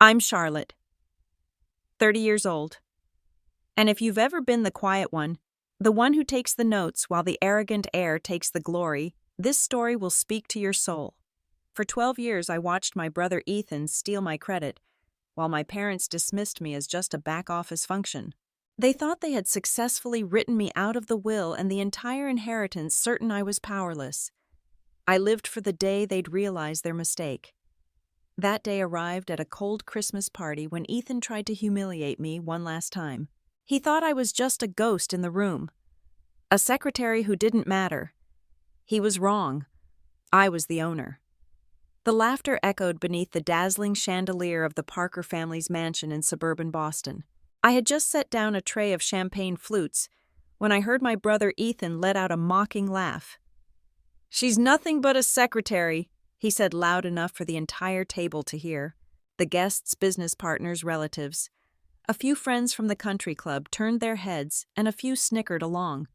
I'm Charlotte, 30 years old. And if you've ever been the quiet one, the one who takes the notes while the arrogant heir takes the glory, this story will speak to your soul. For 12 years, I watched my brother Ethan steal my credit, while my parents dismissed me as just a back office function. They thought they had successfully written me out of the will and the entire inheritance, certain I was powerless. I lived for the day they'd realize their mistake. That day arrived at a cold Christmas party when Ethan tried to humiliate me one last time. He thought I was just a ghost in the room, a secretary who didn't matter. He was wrong. I was the owner. The laughter echoed beneath the dazzling chandelier of the Parker family's mansion in suburban Boston. I had just set down a tray of champagne flutes when I heard my brother Ethan let out a mocking laugh. "She's nothing but a secretary," he said loud enough for the entire table to hear. The guests, business partners, relatives. A few friends from the country club turned their heads and a few snickered along.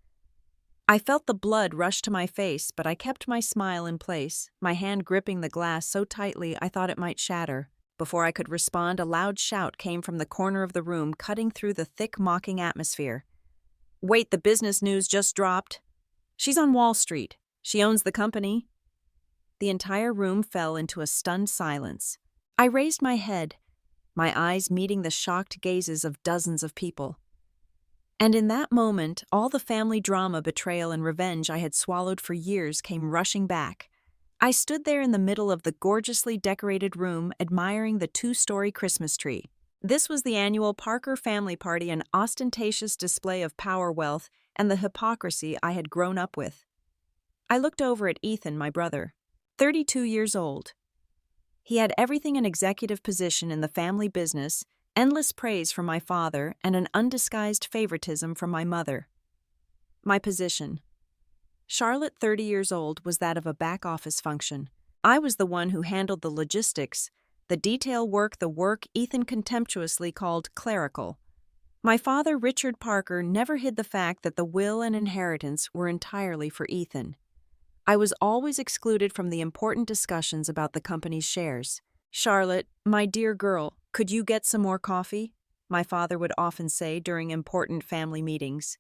I felt the blood rush to my face, but I kept my smile in place, my hand gripping the glass so tightly I thought it might shatter. Before I could respond, a loud shout came from the corner of the room, cutting through the thick, mocking atmosphere. "Wait, the business news just dropped. She's on Wall Street. She owns the company." The entire room fell into a stunned silence. I raised my head, my eyes meeting the shocked gazes of dozens of people. And in that moment, all the family drama, betrayal, and revenge I had swallowed for years came rushing back. I stood there in the middle of the gorgeously decorated room, admiring the 2-story Christmas tree. This was the annual Parker family party, an ostentatious display of power, wealth, and the hypocrisy I had grown up with. I looked over at Ethan, my brother, 32 years old. He had everything: an executive position in the family business, endless praise from my father, and an undisguised favoritism from my mother. My position. Charlotte, 30 years old, was that of a back office function. I was the one who handled the logistics, the detail work, the work Ethan contemptuously called clerical. My father, Richard Parker, never hid the fact that the will and inheritance were entirely for Ethan. I was always excluded from the important discussions about the company's shares. "Charlotte, my dear girl, could you get some more coffee?" my father would often say during important family meetings.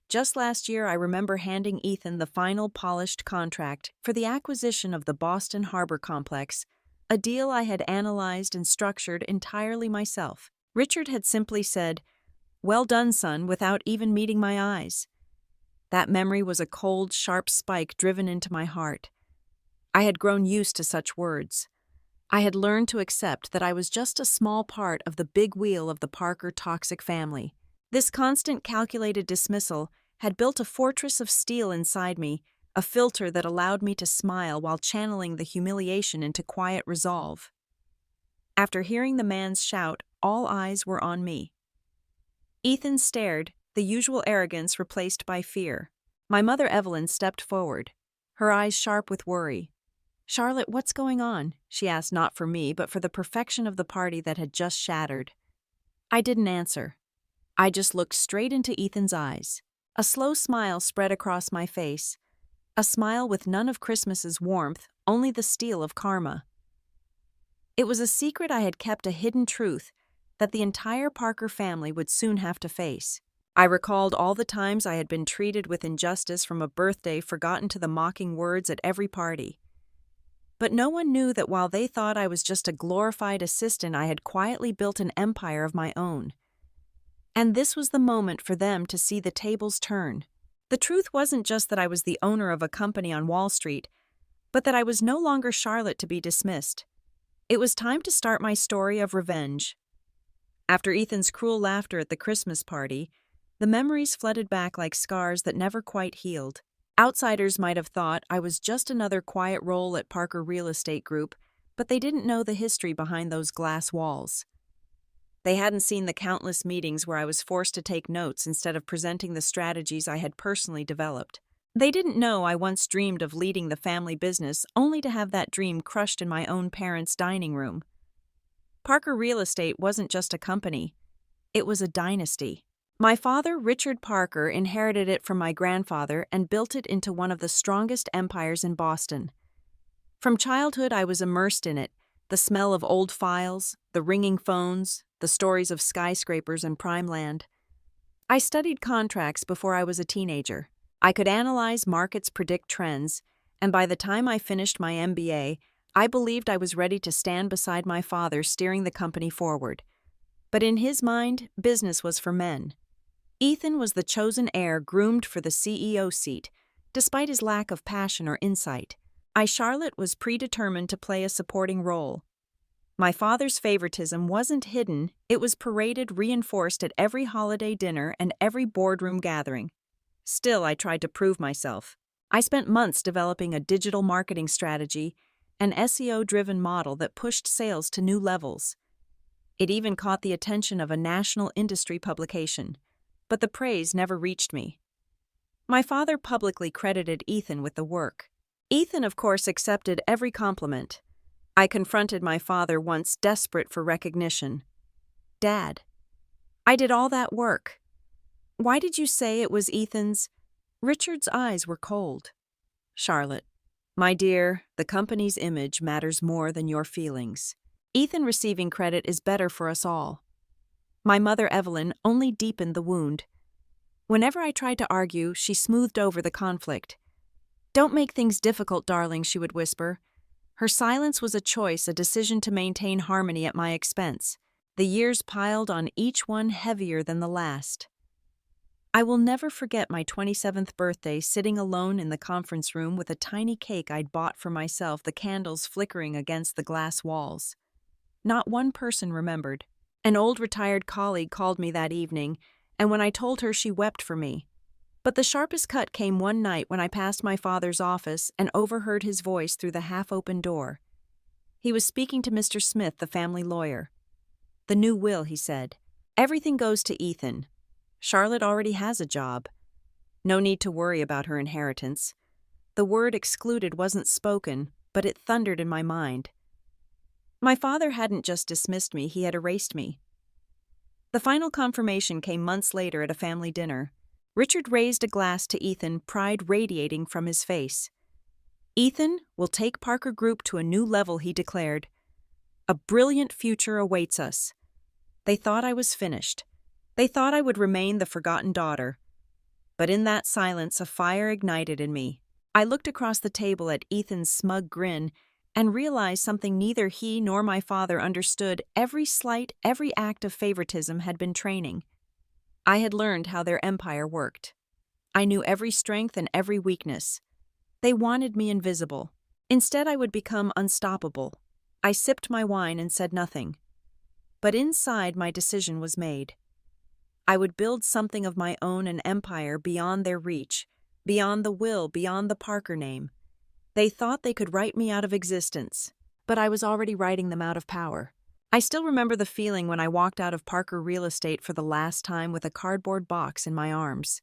Just last year, I remember handing Ethan the final polished contract for the acquisition of the Boston Harbor complex, a deal I had analyzed and structured entirely myself. Richard had simply said, "Well done, son," without even meeting my eyes. That memory was a cold, sharp spike driven into my heart. I had grown used to such words. I had learned to accept that I was just a small part of the big wheel of the Parker toxic family. This constant calculated dismissal had built a fortress of steel inside me, a filter that allowed me to smile while channeling the humiliation into quiet resolve. After hearing the man's shout, all eyes were on me. Ethan stared, the usual arrogance replaced by fear. My mother Evelyn stepped forward, her eyes sharp with worry. "Charlotte, what's going on?" she asked, not for me, but for the perfection of the party that had just shattered. I didn't answer. I just looked straight into Ethan's eyes. A slow smile spread across my face, a smile with none of Christmas's warmth, only the steel of karma. It was a secret I had kept, a hidden truth that the entire Parker family would soon have to face. I recalled all the times I had been treated with injustice, from a birthday forgotten to the mocking words at every party. But no one knew that while they thought I was just a glorified assistant, I had quietly built an empire of my own. And this was the moment for them to see the tables turn. The truth wasn't just that I was the owner of a company on Wall Street, but that I was no longer Charlotte to be dismissed. It was time to start my story of revenge. After Ethan's cruel laughter at the Christmas party, the memories flooded back like scars that never quite healed. Outsiders might have thought I was just another quiet role at Parker Real Estate Group, but they didn't know the history behind those glass walls. They hadn't seen the countless meetings where I was forced to take notes instead of presenting the strategies I had personally developed. They didn't know I once dreamed of leading the family business, only to have that dream crushed in my own parents' dining room. Parker Real Estate wasn't just a company. It was a dynasty. My father, Richard Parker, inherited it from my grandfather and built it into one of the strongest empires in Boston. From childhood, I was immersed in it, The smell of old files, the ringing phones, the stories of skyscrapers and prime land. I studied contracts before I was a teenager. I could analyze markets, predict trends, and by the time I finished my MBA, I believed I was ready to stand beside my father steering the company forward. But in his mind, business was for men. Ethan was the chosen heir groomed for the CEO seat, despite his lack of passion or insight. Charlotte was predetermined to play a supporting role. My father's favoritism wasn't hidden, it was paraded, reinforced at every holiday dinner and every boardroom gathering. Still, I tried to prove myself. I spent months developing a digital marketing strategy, an SEO-driven model that pushed sales to new levels. It even caught the attention of a national industry publication, but the praise never reached me. My father publicly credited Ethan with the work. Ethan, of course, accepted every compliment. I confronted my father once, desperate for recognition. "Dad, I did all that work. Why did you say it was Ethan's?" Richard's eyes were cold. "Charlotte, my dear, the company's image matters more than your feelings. Ethan receiving credit is better for us all." My mother, Evelyn, only deepened the wound. Whenever I tried to argue, she smoothed over the conflict. "Don't make things difficult, darling," she would whisper. Her silence was a choice, a decision to maintain harmony at my expense. The years piled on each one heavier than the last. I will never forget my 27th birthday, sitting alone in the conference room with a tiny cake I'd bought for myself, the candles flickering against the glass walls. Not one person remembered. An old retired colleague called me that evening, and when I told her, she wept for me. But the sharpest cut came one night when I passed my father's office and overheard his voice through the half-open door. He was speaking to Mr. Smith, the family lawyer. "The new will," he said. "Everything goes to Ethan. Charlotte already has a job. No need to worry about her inheritance." The word excluded wasn't spoken, but it thundered in my mind. My father hadn't just dismissed me, he had erased me. The final confirmation came months later at a family dinner. Richard raised a glass to Ethan, pride radiating from his face. "Ethan will take Parker Group to a new level," he declared. "A brilliant future awaits us." They thought I was finished. They thought I would remain the forgotten daughter. But in that silence, a fire ignited in me. I looked across the table at Ethan's smug grin and realized something neither he nor my father understood. Every slight, every act of favoritism had been training. I had learned how their empire worked. I knew every strength and every weakness. They wanted me invisible. Instead, I would become unstoppable. I sipped my wine and said nothing. But inside, my decision was made. I would build something of my own, an empire beyond their reach, beyond the will, beyond the Parker name. They thought they could write me out of existence, but I was already writing them out of power. I still remember the feeling when I walked out of Parker Real Estate for the last time with a cardboard box in my arms.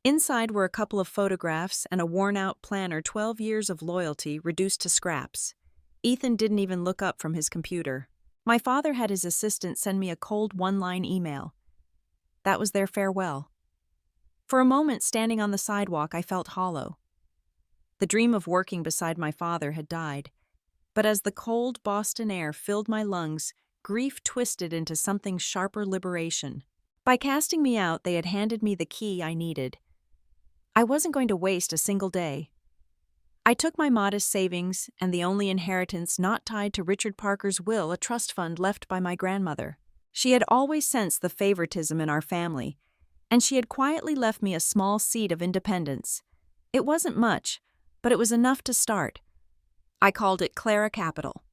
Inside were a couple of photographs and a worn-out planner, 12 years of loyalty reduced to scraps. Ethan didn't even look up from his computer. My father had his assistant send me a cold one-line email. That was their farewell. For a moment, standing on the sidewalk, I felt hollow. The dream of working beside my father had died. But as the cold Boston air filled my lungs, grief twisted into something sharper: liberation. By casting me out, they had handed me the key I needed. I wasn't going to waste a single day. I took my modest savings and the only inheritance not tied to Richard Parker's will, a trust fund left by my grandmother. She had always sensed the favoritism in our family, and she had quietly left me a small seed of independence. It wasn't much, but it was enough to start. I called it Clara Capital.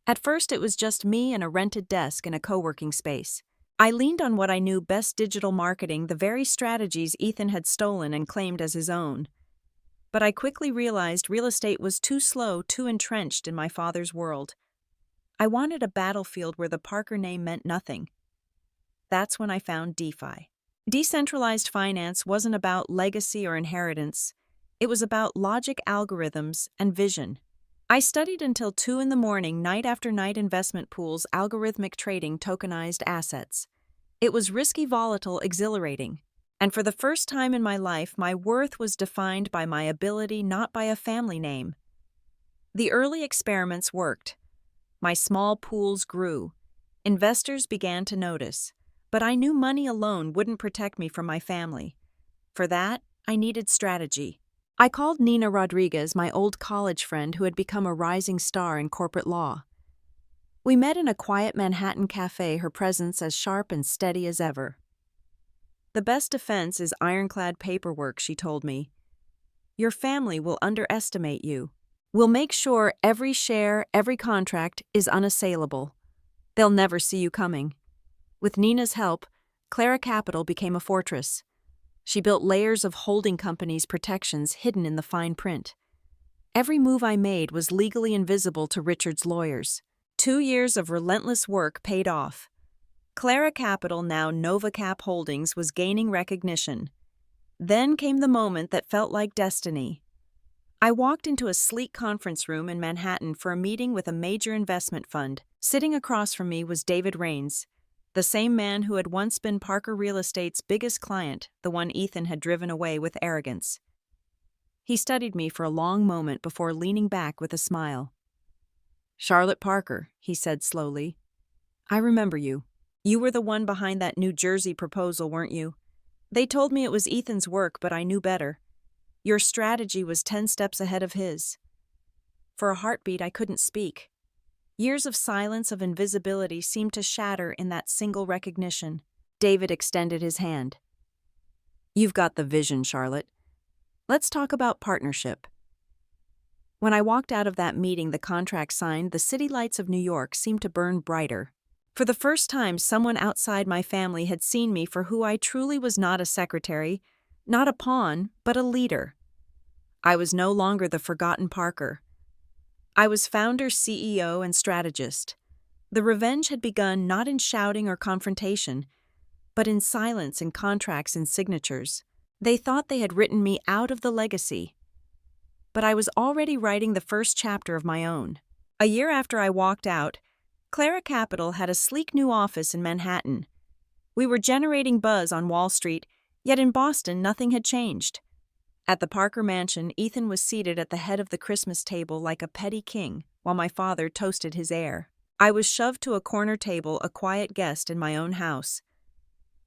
At first, it was just me and a rented desk in a co-working space. I leaned on what I knew best: digital marketing, the very strategies Ethan had stolen and claimed as his own. But I quickly realized real estate was too slow, too entrenched in my father's world. I wanted a battlefield where the Parker name meant nothing. That's when I found DeFi. Decentralized finance wasn't about legacy or inheritance. It was about logic, algorithms, and vision. I studied until 2 a.m, night after night: investment pools, algorithmic trading, tokenized assets. It was risky, volatile, exhilarating. And for the first time in my life, my worth was defined by my ability, not by a family name. The early experiments worked. My small pools grew. Investors began to notice. But I knew money alone wouldn't protect me from my family. For that, I needed strategy. I called Nina Rodriguez, my old college friend who had become a rising star in corporate law. We met in a quiet Manhattan cafe, her presence as sharp and steady as ever. "The best defense is ironclad paperwork," she told me. "Your family will underestimate you. We'll make sure every share, every contract is unassailable. They'll never see you coming." With Nina's help, Clara Capital became a fortress. She built layers of holding companies' protections hidden in the fine print. Every move I made was legally invisible to Richard's lawyers. 2 years of relentless work paid off. Clara Capital, now NovaCap Holdings, was gaining recognition. Then came the moment that felt like destiny. I walked into a sleek conference room in Manhattan for a meeting with a major investment fund. Sitting across from me was David Raines, the same man who had once been Parker Real Estate's biggest client, the one Ethan had driven away with arrogance. He studied me for a long moment before leaning back with a smile. "Charlotte Parker," he said slowly. "I remember you. You were the one behind that New Jersey proposal, weren't you? They told me it was Ethan's work, but I knew better. Your strategy was 10 steps ahead of his." For a heartbeat, I couldn't speak. Years of silence, of invisibility, seemed to shatter in that single recognition. David extended his hand. "You've got the vision, Charlotte. Let's talk about partnership." When I walked out of that meeting, the contract signed, the city lights of New York seemed to burn brighter. For the first time, someone outside my family had seen me for who I truly was: not a secretary, not a pawn, but a leader. I was no longer the forgotten Parker. I was founder, CEO, and strategist. The revenge had begun not in shouting or confrontation, but in silence, in contracts, and signatures. They thought they had written me out of the legacy. But I was already writing the first chapter of my own. A year after I walked out, Clara Capital had a sleek new office in Manhattan. We were generating buzz on Wall Street, yet in Boston nothing had changed. At the Parker mansion, Ethan was seated at the head of the Christmas table like a petty king, while my father toasted his heir. I was shoved to a corner table, a quiet guest in my own house.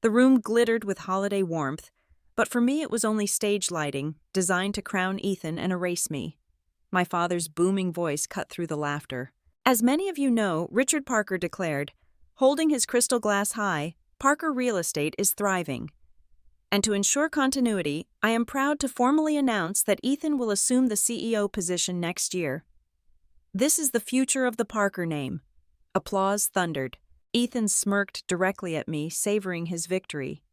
The room glittered with holiday warmth, but for me it was only stage lighting, designed to crown Ethan and erase me. My father's booming voice cut through the laughter. "As many of you know," Richard Parker declared, holding his crystal glass high, "Parker Real Estate is thriving. And to ensure continuity, I am proud to formally announce that Ethan will assume the CEO position next year. This is the future of the Parker name." Applause thundered. Ethan smirked directly at me, savoring his victory.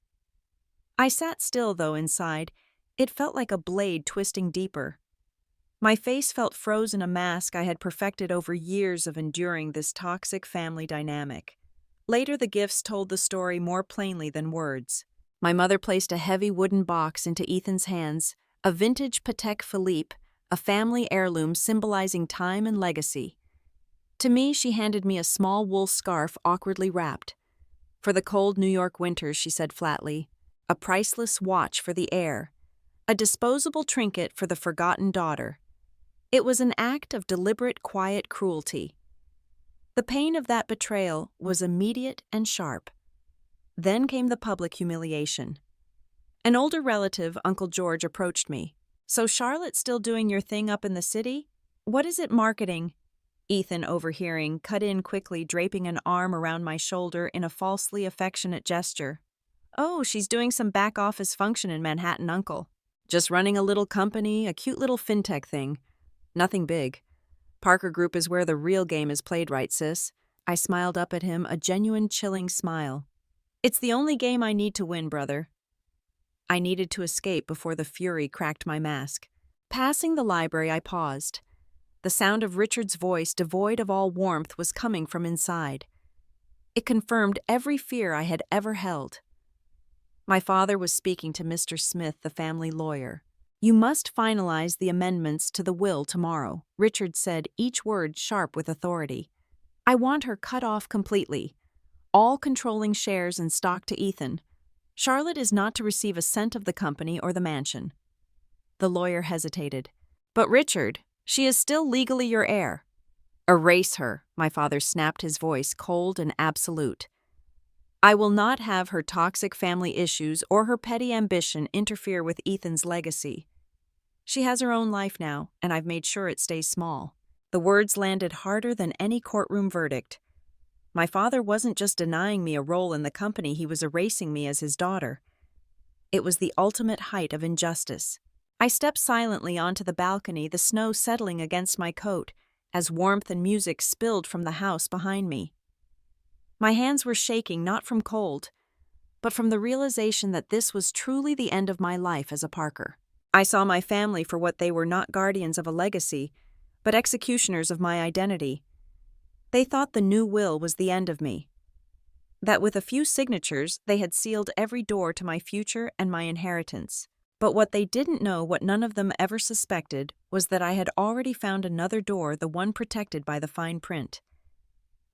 I sat still, though, inside. It felt like a blade twisting deeper. My face felt frozen, a mask I had perfected over years of enduring this toxic family dynamic. Later, the gifts told the story more plainly than words. My mother placed a heavy wooden box into Ethan's hands, a vintage Patek Philippe, a family heirloom symbolizing time and legacy. To me, she handed me a small wool scarf awkwardly wrapped. "For the cold New York winters," she said flatly. "A priceless watch for the heir. A disposable trinket for the forgotten daughter." It was an act of deliberate, quiet cruelty. The pain of that betrayal was immediate and sharp. Then came the public humiliation. An older relative, Uncle George, approached me. "So Charlotte's still doing your thing up in the city? What is it marketing?" Ethan, overhearing, cut in quickly, draping an arm around my shoulder in a falsely affectionate gesture. "Oh, she's doing some back-office function in Manhattan, Uncle. Just running a little company, a cute little fintech thing. Nothing big. Parker Group is where the real game is played, right, sis?" I smiled up at him, a genuine chilling smile. "It's the only game I need to win, brother." I needed to escape before the fury cracked my mask. Passing the library, I paused. The sound of Richard's voice, devoid of all warmth, was coming from inside. It confirmed every fear I had ever held. My father was speaking to Mr. Smith, the family lawyer. "You must finalize the amendments to the will tomorrow," Richard said, each word sharp with authority. "I want her cut off completely. All controlling shares and stock to Ethan. Charlotte is not to receive a cent of the company or the mansion." The lawyer hesitated. "But Richard, she is still legally your heir." Erase her, my father snapped, his voice cold and absolute. I will not have her toxic family issues or her petty ambition interfere with Ethan's legacy. She has her own life now, and I've made sure it stays small. The words landed harder than any courtroom verdict. My father wasn't just denying me a role in the company, he was erasing me as his daughter. It was the ultimate height of injustice. I stepped silently onto the balcony, the snow settling against my coat, as warmth and music spilled from the house behind me. My hands were shaking not from cold, but from the realization that this was truly the end of my life as a Parker. I saw my family for what they were, not guardians of a legacy, but executioners of my identity. They thought the new will was the end of me, that with a few signatures they had sealed every door to my future and my inheritance. But what they didn't know, what none of them ever suspected, was that I had already found another door, the one protected by the fine print.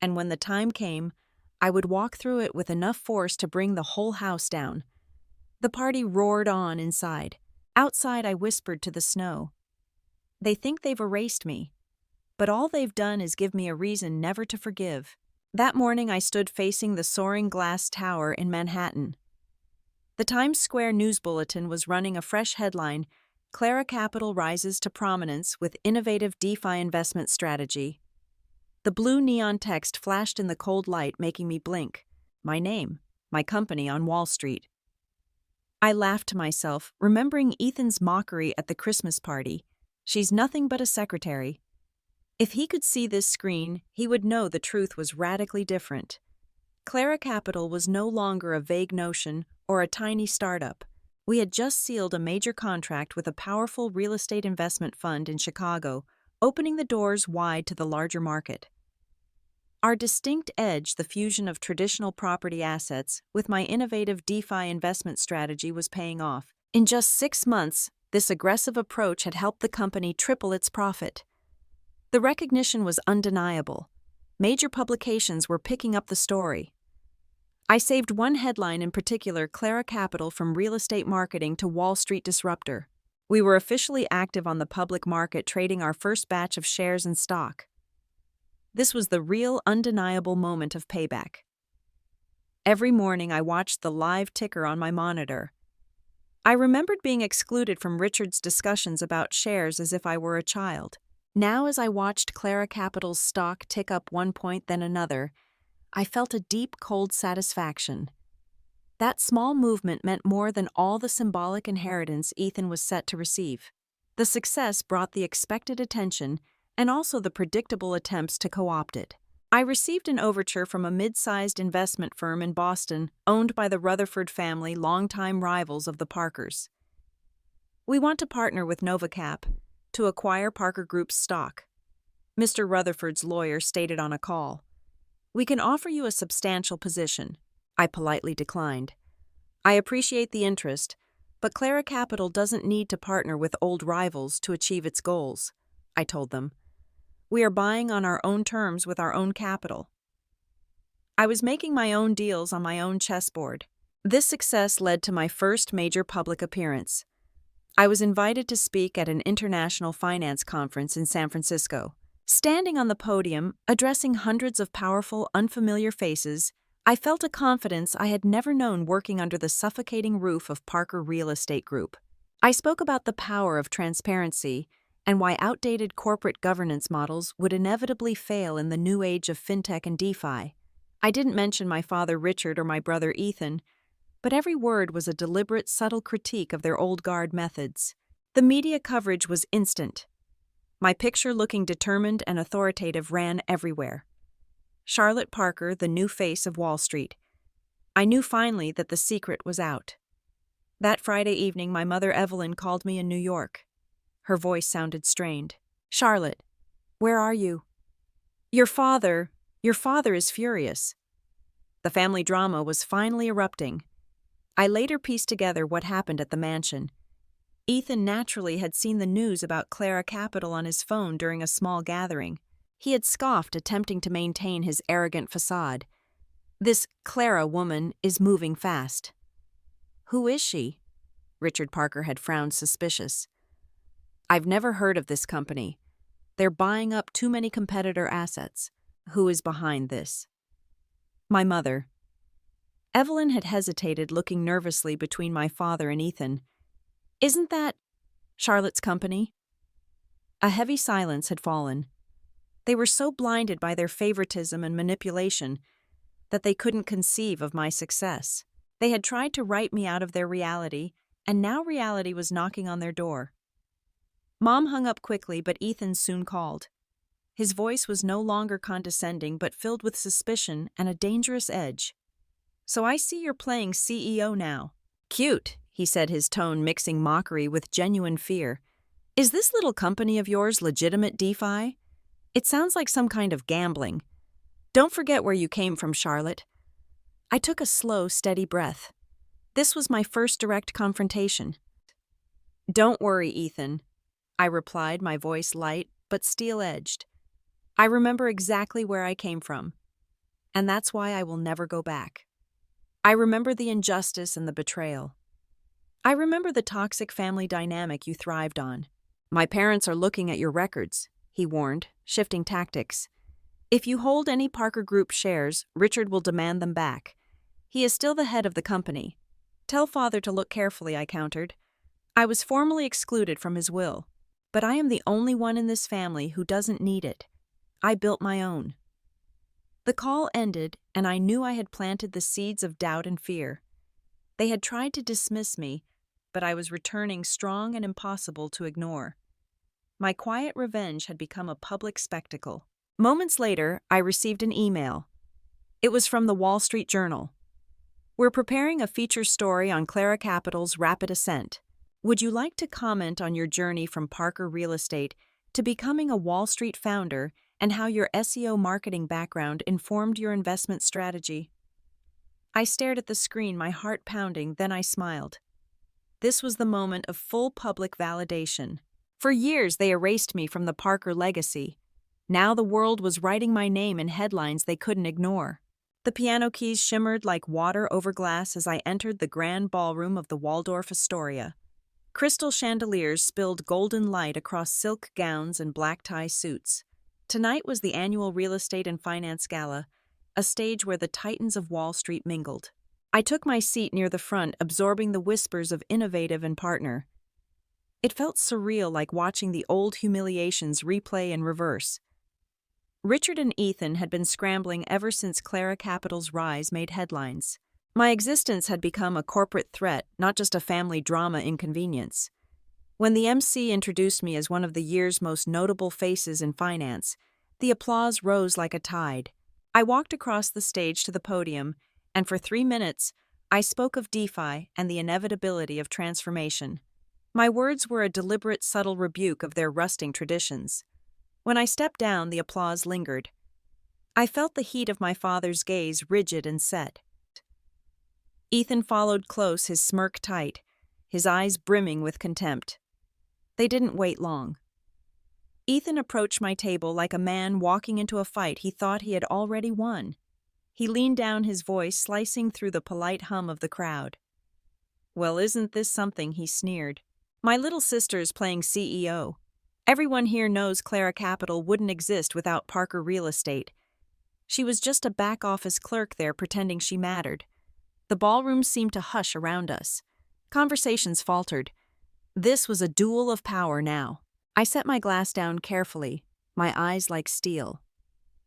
And when the time came, I would walk through it with enough force to bring the whole house down. The party roared on inside. Outside, I whispered to the snow, "They think they've erased me, but all they've done is give me a reason never to forgive." That morning, I stood facing the soaring glass tower in Manhattan. The Times Square news bulletin was running a fresh headline: Clara Capital rises to prominence with innovative DeFi investment strategy. The blue neon text flashed in the cold light, making me blink. My name, my company on Wall Street. I laughed to myself, remembering Ethan's mockery at the Christmas party. She's nothing but a secretary. If he could see this screen, he would know the truth was radically different. Clara Capital was no longer a vague notion or a tiny startup. We had just sealed a major contract with a powerful real estate investment fund in Chicago, opening the doors wide to the larger market. Our distinct edge, the fusion of traditional property assets with my innovative DeFi investment strategy, was paying off. In just 6 months, this aggressive approach had helped the company triple its profit. The recognition was undeniable. Major publications were picking up the story. I saved one headline in particular: Clara Capital from real estate marketing to Wall Street disruptor. We were officially active on the public market, trading our first batch of shares and stock. This was the real, undeniable moment of payback. Every morning I watched the live ticker on my monitor. I remembered being excluded from Richard's discussions about shares as if I were a child. Now, as I watched Clara Capital's stock tick up 1 point then another, I felt a deep, cold satisfaction. That small movement meant more than all the symbolic inheritance Ethan was set to receive. The success brought the expected attention and also the predictable attempts to co-opt it. I received an overture from a mid-sized investment firm in Boston, owned by the Rutherford family, longtime rivals of the Parkers. "We want to partner with NovaCap to acquire Parker Group's stock," Mr. Rutherford's lawyer stated on a call. "We can offer you a substantial position." I politely declined. "I appreciate the interest, but Clara Capital doesn't need to partner with old rivals to achieve its goals," I told them. "We are buying on our own terms with our own capital." I was making my own deals on my own chessboard. This success led to my first major public appearance. I was invited to speak at an international finance conference in San Francisco. Standing on the podium, addressing hundreds of powerful, unfamiliar faces, I felt a confidence I had never known working under the suffocating roof of Parker Real Estate Group. I spoke about the power of transparency and why outdated corporate governance models would inevitably fail in the new age of fintech and DeFi. I didn't mention my father Richard or my brother Ethan, but every word was a deliberate, subtle critique of their old guard methods. The media coverage was instant. My picture, looking determined and authoritative, ran everywhere. Charlotte Parker, the new face of Wall Street. I knew finally that the secret was out. That Friday evening, my mother Evelyn called me in New York. Her voice sounded strained. "Charlotte, where are you?" Your father is furious." The family drama was finally erupting. I later pieced together what happened at the mansion. Ethan naturally had seen the news about Clara Capital on his phone during a small gathering. He had scoffed, attempting to maintain his arrogant facade. "This Clara woman is moving fast." "Who is she?" Richard Parker had frowned, suspicious. "I've never heard of this company. They're buying up too many competitor assets. Who is behind this? My mother. Evelyn had hesitated, looking nervously between my father and Ethan. Isn't that Charlotte's company? A heavy silence had fallen. They were so blinded by their favoritism and manipulation that they couldn't conceive of my success. They had tried to write me out of their reality, and now reality was knocking on their door. Mom hung up quickly, but Ethan soon called. His voice was no longer condescending, but filled with suspicion and a dangerous edge. So I see you're playing CEO now. Cute, he said, his tone mixing mockery with genuine fear. Is this little company of yours legitimate, DeFi? It sounds like some kind of gambling. Don't forget where you came from, Charlotte. I took a slow, steady breath. This was my first direct confrontation. Don't worry, Ethan, I replied, my voice light but steel-edged. I remember exactly where I came from, and that's why I will never go back. I remember the injustice and the betrayal. I remember the toxic family dynamic you thrived on. My parents are looking at your records, he warned, shifting tactics. If you hold any Parker Group shares, Richard will demand them back. He is still the head of the company. Tell father to look carefully, I countered. I was formally excluded from his will, but I am the only one in this family who doesn't need it. I built my own. The call ended, and I knew I had planted the seeds of doubt and fear. They had tried to dismiss me, but I was returning strong and impossible to ignore. My quiet revenge had become a public spectacle. Moments later, I received an email. It was from the Wall Street Journal. We're preparing a feature story on Clara Capital's rapid ascent. Would you like to comment on your journey from Parker Real Estate to becoming a Wall Street founder and how your SEO marketing background informed your investment strategy? I stared at the screen, my heart pounding, then I smiled. This was the moment of full public validation. For years, they erased me from the Parker legacy. Now the world was writing my name in headlines they couldn't ignore. The piano keys shimmered like water over glass as I entered the grand ballroom of the Waldorf Astoria. Crystal chandeliers spilled golden light across silk gowns and black tie suits. Tonight was the annual Real Estate and Finance Gala, a stage where the titans of Wall Street mingled. I took my seat near the front, absorbing the whispers of innovative and partner. It felt surreal, like watching the old humiliations replay in reverse. Richard and Ethan had been scrambling ever since Clara Capital's rise made headlines. My existence had become a corporate threat, not just a family drama inconvenience. When the MC introduced me as one of the year's most notable faces in finance, the applause rose like a tide. I walked across the stage to the podium, and for 3 minutes, I spoke of DeFi and the inevitability of transformation. My words were a deliberate, subtle rebuke of their rusting traditions. When I stepped down, the applause lingered. I felt the heat of my father's gaze, rigid and set. Ethan followed close, his smirk tight, his eyes brimming with contempt. They didn't wait long. Ethan approached my table like a man walking into a fight he thought he had already won. He leaned down, his voice slicing through the polite hum of the crowd. Well, isn't this something, he sneered. My little sister's playing CEO. Everyone here knows Clara Capital wouldn't exist without Parker Real Estate. She was just a back-office clerk there pretending she mattered. The ballroom seemed to hush around us. Conversations faltered. This was a duel of power now. I set my glass down carefully, my eyes like steel.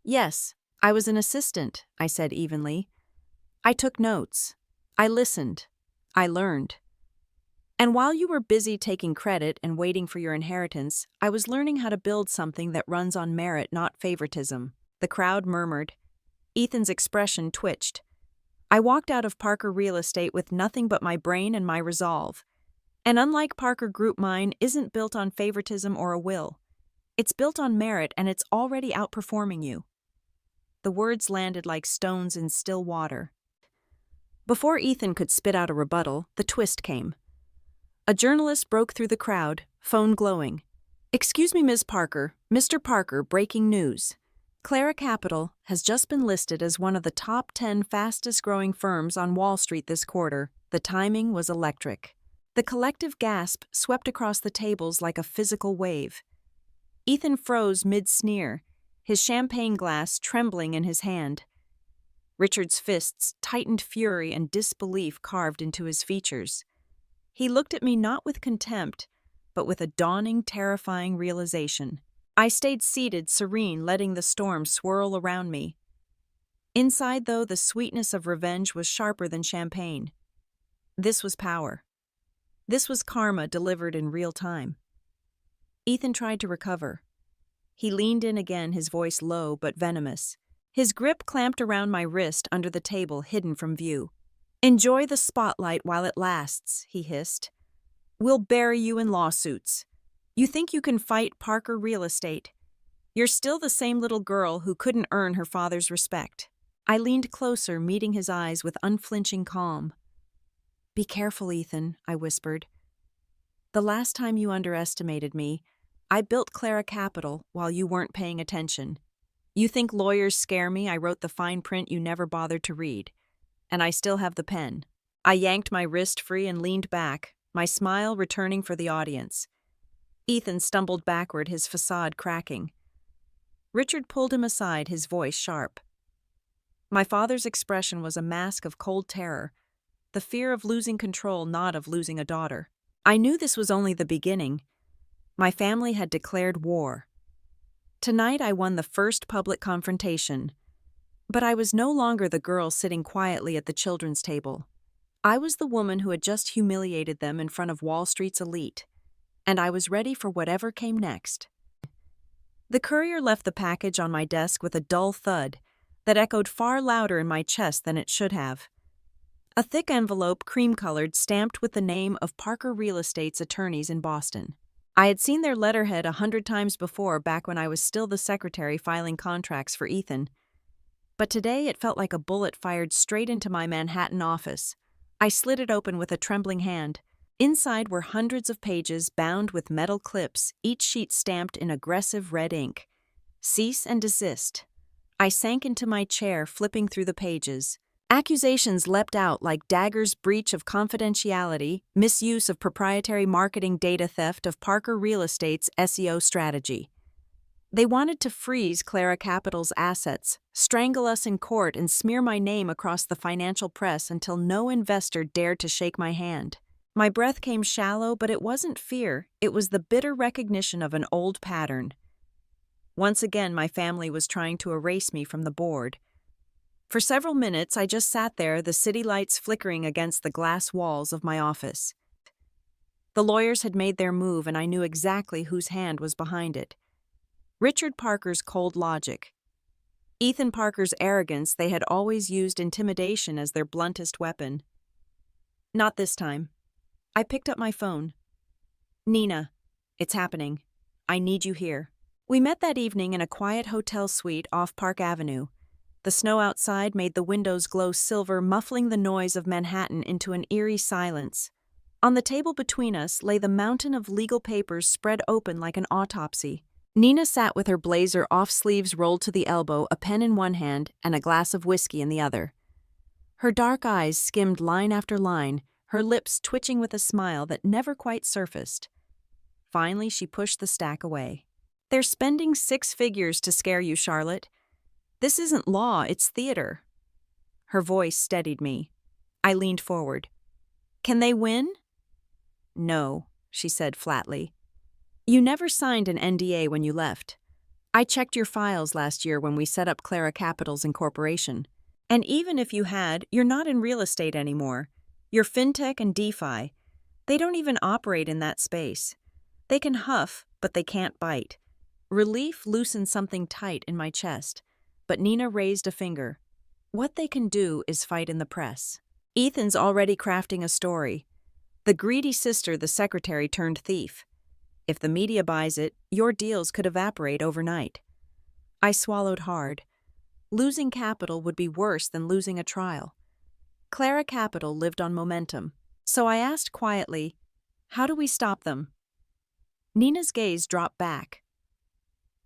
Yes, I was an assistant, I said evenly. I took notes. I listened. I learned. And while you were busy taking credit and waiting for your inheritance, I was learning how to build something that runs on merit, not favoritism. The crowd murmured. Ethan's expression twitched. I walked out of Parker Real Estate with nothing but my brain and my resolve. And unlike Parker Group, mine isn't built on favoritism or a will. It's built on merit, and it's already outperforming you. The words landed like stones in still water. Before Ethan could spit out a rebuttal, the twist came. A journalist broke through the crowd, phone glowing. Excuse me, Ms. Parker. Mr. Parker, breaking news. Clara Capital has just been listed as one of the top 10 fastest-growing firms on Wall Street this quarter. The timing was electric. The collective gasp swept across the tables like a physical wave. Ethan froze mid-sneer, his champagne glass trembling in his hand. Richard's fists tightened, fury and disbelief carved into his features. He looked at me not with contempt, but with a dawning, terrifying realization. I stayed seated, serene, letting the storm swirl around me. Inside, though, the sweetness of revenge was sharper than champagne. This was power. This was karma delivered in real time. Ethan tried to recover. He leaned in again, his voice low but venomous. His grip clamped around my wrist under the table, hidden from view. "Enjoy the spotlight while it lasts," he hissed. "We'll bury you in lawsuits. You think you can fight Parker Real Estate? You're still the same little girl who couldn't earn her father's respect." I leaned closer, meeting his eyes with unflinching calm. "Be careful, Ethan," I whispered. "The last time you underestimated me, I built Clara Capital while you weren't paying attention. You think lawyers scare me? I wrote the fine print you never bothered to read. And I still have the pen." I yanked my wrist free and leaned back, my smile returning for the audience. Ethan stumbled backward, his facade cracking. Richard pulled him aside, his voice sharp. My father's expression was a mask of cold terror, the fear of losing control, not of losing a daughter. I knew this was only the beginning. My family had declared war. Tonight I won the first public confrontation. But I was no longer the girl sitting quietly at the children's table. I was the woman who had just humiliated them in front of Wall Street's elite, and I was ready for whatever came next. The courier left the package on my desk with a dull thud that echoed far louder in my chest than it should have. A thick envelope, cream-colored, stamped with the name of Parker Real Estate's attorneys in Boston. I had seen their letterhead 100 times before, back when I was still the secretary filing contracts for Ethan. But today it felt like a bullet fired straight into my Manhattan office. I slid it open with a trembling hand. Inside were hundreds of pages bound with metal clips, each sheet stamped in aggressive red ink. Cease and desist. I sank into my chair, flipping through the pages. Accusations leapt out like daggers: breach of confidentiality, misuse of proprietary marketing, data theft of Parker Real Estate's SEO strategy. They wanted to freeze Clara Capital's assets, strangle us in court, and smear my name across the financial press until no investor dared to shake my hand. My breath came shallow, but it wasn't fear. It was the bitter recognition of an old pattern. Once again, my family was trying to erase me from the board. For several minutes, I just sat there, the city lights flickering against the glass walls of my office. The lawyers had made their move, and I knew exactly whose hand was behind it. Richard Parker's cold logic. Ethan Parker's arrogance. They had always used intimidation as their bluntest weapon. Not this time. I picked up my phone. "Nina, it's happening. I need you here." We met that evening in a quiet hotel suite off Park Avenue. The snow outside made the windows glow silver, muffling the noise of Manhattan into an eerie silence. On the table between us lay the mountain of legal papers spread open like an autopsy. Nina sat with her blazer off, sleeves rolled to the elbow, a pen in one hand and a glass of whiskey in the other. Her dark eyes skimmed line after line, her lips twitching with a smile that never quite surfaced. Finally, she pushed the stack away. "They're spending 6 figures to scare you, Charlotte. This isn't law, it's theater." Her voice steadied me. I leaned forward. "Can they win?" "No," she said flatly. "You never signed an NDA when you left. I checked your files last year when we set up Clara Capital's incorporation. And even if you had, you're not in real estate anymore. You're fintech and DeFi. They don't even operate in that space. They can huff, but they can't bite." Relief loosened something tight in my chest, but Nina raised a finger. "What they can do is fight in the press. Ethan's already crafting a story. The greedy sister, the secretary turned thief. If the media buys it, your deals could evaporate overnight." I swallowed hard. Losing capital would be worse than losing a trial. Clara Capital lived on momentum, so I asked quietly, "How do we stop them?" Nina's gaze dropped back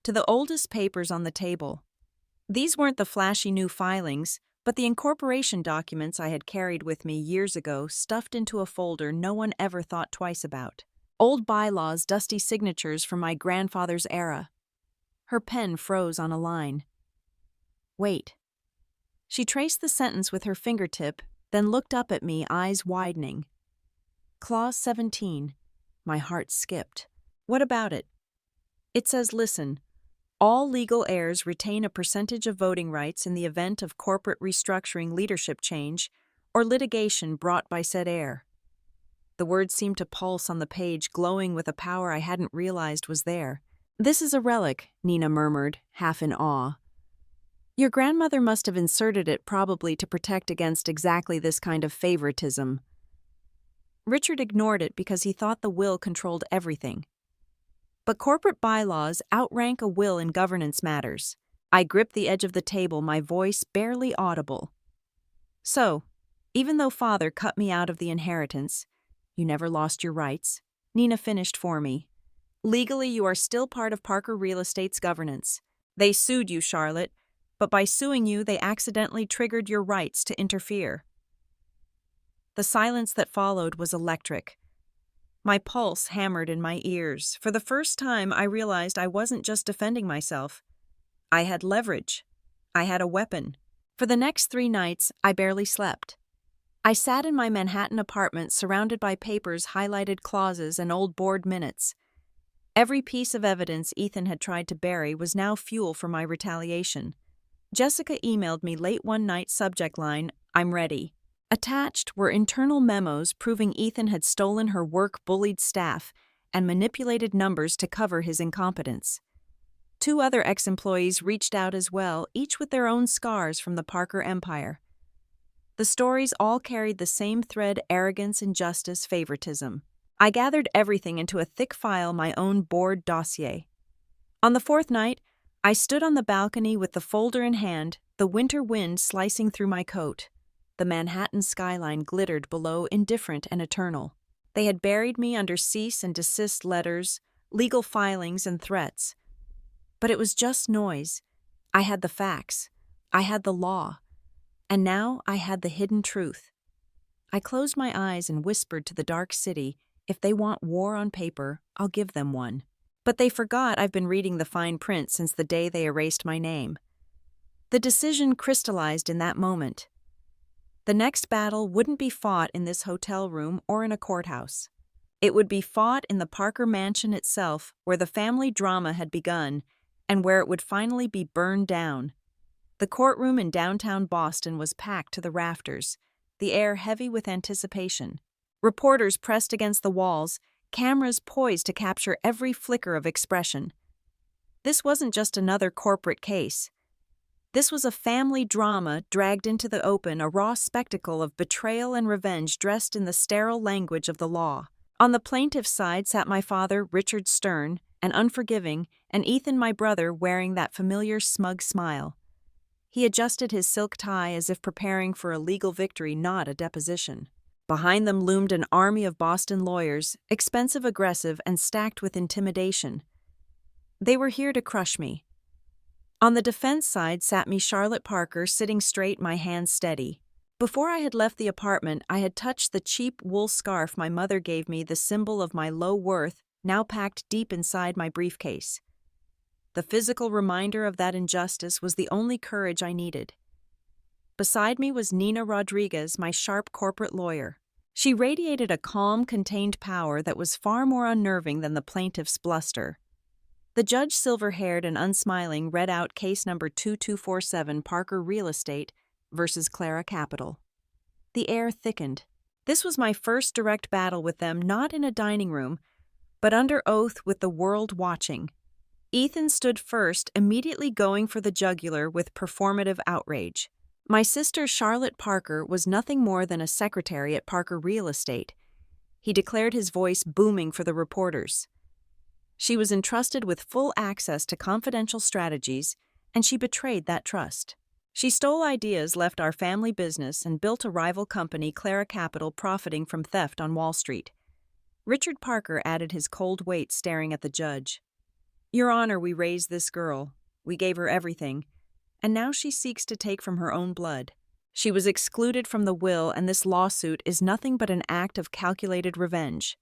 to the oldest papers on the table. These weren't the flashy new filings, but the incorporation documents I had carried with me years ago, stuffed into a folder no one ever thought twice about. Old bylaws, dusty signatures from my grandfather's era. Her pen froze on a line. Wait. She traced the sentence with her fingertip, then looked up at me, eyes widening. Clause 17. My heart skipped. What about it? It says, listen, all legal heirs retain a percentage of voting rights in the event of corporate restructuring, leadership change, or litigation brought by said heir. The words seemed to pulse on the page, glowing with a power I hadn't realized was there. This is a relic, Nina murmured, half in awe. Your grandmother must have inserted it probably to protect against exactly this kind of favoritism. Richard ignored it because he thought the will controlled everything. But corporate bylaws outrank a will in governance matters. I gripped the edge of the table, my voice barely audible. So, even though Father cut me out of the inheritance, you never lost your rights. Nina finished for me. Legally, you are still part of Parker Real Estate's governance. They sued you, Charlotte, but by suing you, they accidentally triggered your rights to interfere. The silence that followed was electric. My pulse hammered in my ears. For the first time, I realized I wasn't just defending myself. I had leverage. I had a weapon. For the next 3 nights, I barely slept. I sat in my Manhattan apartment surrounded by papers, highlighted clauses, and old board minutes. Every piece of evidence Ethan had tried to bury was now fuel for my retaliation. Jessica emailed me late one night, subject line, "I'm ready." Attached were internal memos proving Ethan had stolen her work, bullied staff, and manipulated numbers to cover his incompetence. 2 other ex-employees reached out as well, each with their own scars from the Parker empire. The stories all carried the same thread: arrogance, injustice, favoritism. I gathered everything into a thick file, my own board dossier. On the 4th night, I stood on the balcony with the folder in hand, the winter wind slicing through my coat. The Manhattan skyline glittered below, indifferent and eternal. They had buried me under cease and desist letters, legal filings, and threats. But it was just noise. I had the facts. I had the law. And now I had the hidden truth. I closed my eyes and whispered to the dark city, if they want war on paper, I'll give them one. But they forgot I've been reading the fine print since the day they erased my name. The decision crystallized in that moment. The next battle wouldn't be fought in this hotel room or in a courthouse. It would be fought in the Parker mansion itself, where the family drama had begun, and where it would finally be burned down. The courtroom in downtown Boston was packed to the rafters, the air heavy with anticipation. Reporters pressed against the walls, cameras poised to capture every flicker of expression. This wasn't just another corporate case. This was a family drama dragged into the open, a raw spectacle of betrayal and revenge dressed in the sterile language of the law. On the plaintiff's side sat my father, Richard, stern and unforgiving, and Ethan, my brother, wearing that familiar smug smile. He adjusted his silk tie as if preparing for a legal victory, not a deposition. Behind them loomed an army of Boston lawyers, expensive, aggressive, and stacked with intimidation. They were here to crush me. On the defense side sat me, Charlotte Parker, sitting straight, my hands steady. Before I had left the apartment, I had touched the cheap wool scarf my mother gave me, the symbol of my low worth, now packed deep inside my briefcase. The physical reminder of that injustice was the only courage I needed. Beside me was Nina Rodriguez, my sharp corporate lawyer. She radiated a calm, contained power that was far more unnerving than the plaintiff's bluster. The judge, silver-haired and unsmiling, read out case number 2247, Parker Real Estate versus Clara Capital. The air thickened. This was my first direct battle with them, not in a dining room, but under oath with the world watching. Ethan stood first, immediately going for the jugular with performative outrage. My sister, Charlotte Parker, was nothing more than a secretary at Parker Real Estate. He declared, his voice booming for the reporters. She was entrusted with full access to confidential strategies, and she betrayed that trust. She stole ideas, left our family business, and built a rival company, Clara Capital, profiting from theft on Wall Street. Richard Parker added his cold weight, staring at the judge. Your Honor, we raised this girl. We gave her everything. And now she seeks to take from her own blood. She was excluded from the will, and this lawsuit is nothing but an act of calculated revenge.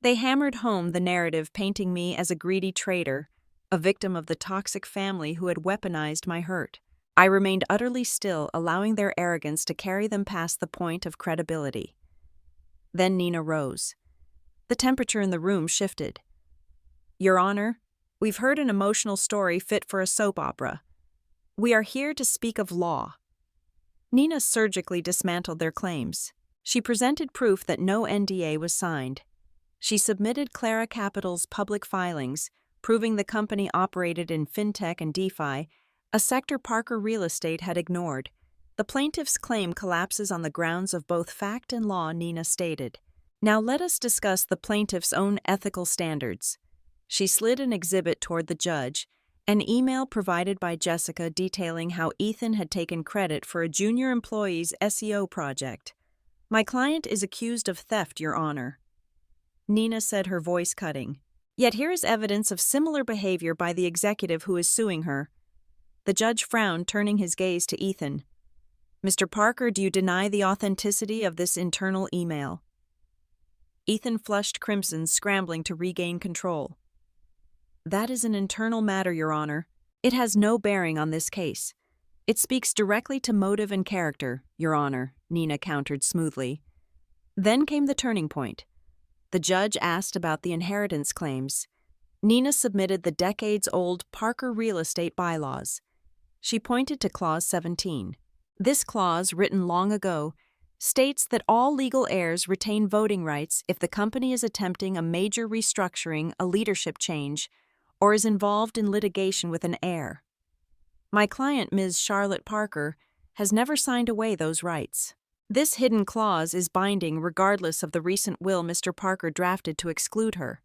They hammered home the narrative, painting me as a greedy traitor, a victim of the toxic family who had weaponized my hurt. I remained utterly still, allowing their arrogance to carry them past the point of credibility. Then Nina rose. The temperature in the room shifted. "Your Honor, we've heard an emotional story fit for a soap opera. We are here to speak of law." Nina surgically dismantled their claims. She presented proof that no NDA was signed. She submitted Clara Capital's public filings, proving the company operated in fintech and DeFi, a sector Parker Real Estate had ignored. The plaintiff's claim collapses on the grounds of both fact and law, Nina stated. Now let us discuss the plaintiff's own ethical standards. She slid an exhibit toward the judge, an email provided by Jessica detailing how Ethan had taken credit for a junior employee's SEO project. "My client is accused of theft, Your Honor," Nina said, her voice cutting. "Yet here is evidence of similar behavior by the executive who is suing her." The judge frowned, turning his gaze to Ethan. "Mr. Parker, do you deny the authenticity of this internal email?" Ethan flushed crimson, scrambling to regain control. "That is an internal matter, Your Honor. It has no bearing on this case. It speaks directly to motive and character, Your Honor," Nina countered smoothly. Then came the turning point. The judge asked about the inheritance claims. Nina submitted the decades-old Parker Real Estate bylaws. She pointed to Clause 17. This clause, written long ago, states that all legal heirs retain voting rights if the company is attempting a major restructuring, a leadership change, or is involved in litigation with an heir. My client, Ms. Charlotte Parker, has never signed away those rights. This hidden clause is binding regardless of the recent will Mr. Parker drafted to exclude her.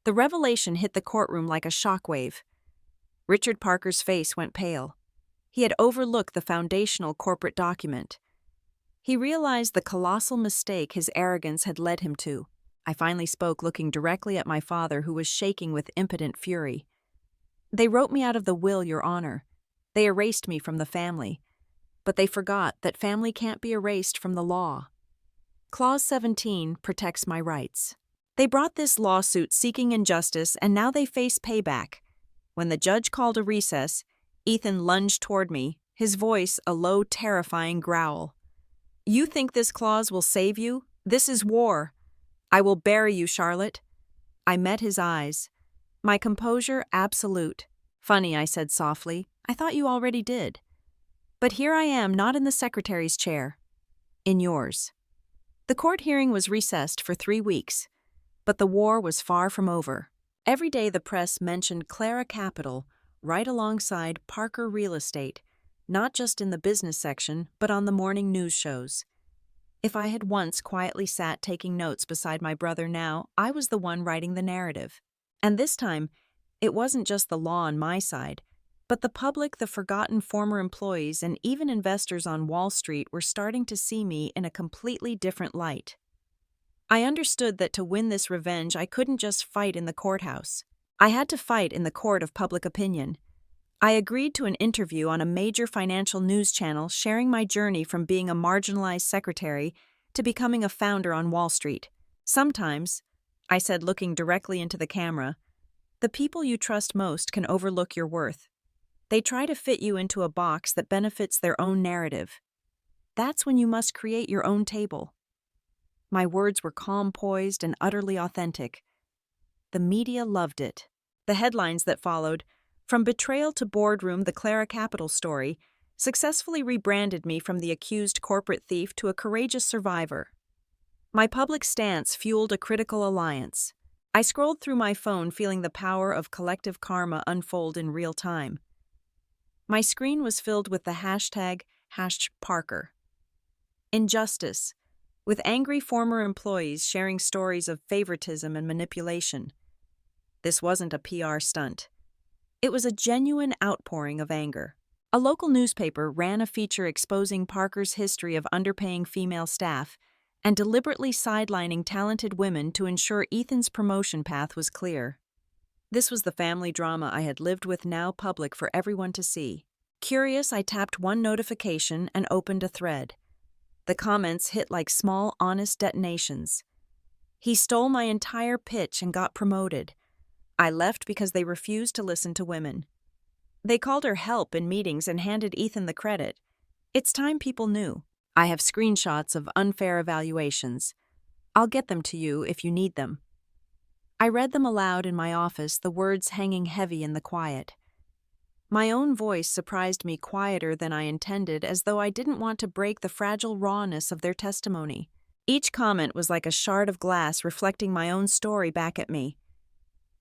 The revelation hit the courtroom like a shockwave. Richard Parker's face went pale. He had overlooked the foundational corporate document. He realized the colossal mistake his arrogance had led him to. I finally spoke, looking directly at my father, who was shaking with impotent fury. "They wrote me out of the will, Your Honor. They erased me from the family. But they forgot that family can't be erased from the law. Clause 17 protects my rights. They brought this lawsuit seeking injustice, and now they face payback." When the judge called a recess, Ethan lunged toward me, his voice a low, terrifying growl. "You think this clause will save you? This is war. I will bury you, Charlotte." I met his eyes. My composure absolute. "Funny," I said softly. "I thought you already did. But here I am, not in the secretary's chair. In yours." The court hearing was recessed for 3 weeks, but the war was far from over. Every day the press mentioned Clara Capital right alongside Parker Real Estate, not just in the business section, but on the morning news shows. If I had once quietly sat taking notes beside my brother, now I was the one writing the narrative. And this time, it wasn't just the law on my side, but the public, the forgotten former employees, and even investors on Wall Street were starting to see me in a completely different light. I understood that to win this revenge, I couldn't just fight in the courthouse. I had to fight in the court of public opinion. I agreed to an interview on a major financial news channel, sharing my journey from being a marginalized secretary to becoming a founder on Wall Street. "Sometimes," I said, looking directly into the camera, "the people you trust most can overlook your worth. They try to fit you into a box that benefits their own narrative. That's when you must create your own table." My words were calm, poised, and utterly authentic. The media loved it. The headlines that followed, "From Betrayal to Boardroom, the Clara Capital Story," successfully rebranded me from the accused corporate thief to a courageous survivor. My public stance fueled a critical alliance. I scrolled through my phone, feeling the power of collective karma unfold in real time. My screen was filled with the hashtag #Parker. Injustice, with angry former employees sharing stories of favoritism and manipulation. This wasn't a PR stunt. It was a genuine outpouring of anger. A local newspaper ran a feature exposing Parker's history of underpaying female staff and deliberately sidelining talented women to ensure Ethan's promotion path was clear. This was the family drama I had lived with, now public for everyone to see. Curious, I tapped one notification and opened a thread. The comments hit like small, honest detonations. He stole my entire pitch and got promoted. I left because they refused to listen to women. They called her help in meetings and handed Ethan the credit. It's time people knew. I have screenshots of unfair evaluations. I'll get them to you if you need them. I read them aloud in my office, the words hanging heavy in the quiet. My own voice surprised me quieter than I intended, as though I didn't want to break the fragile rawness of their testimony. Each comment was like a shard of glass reflecting my own story back at me.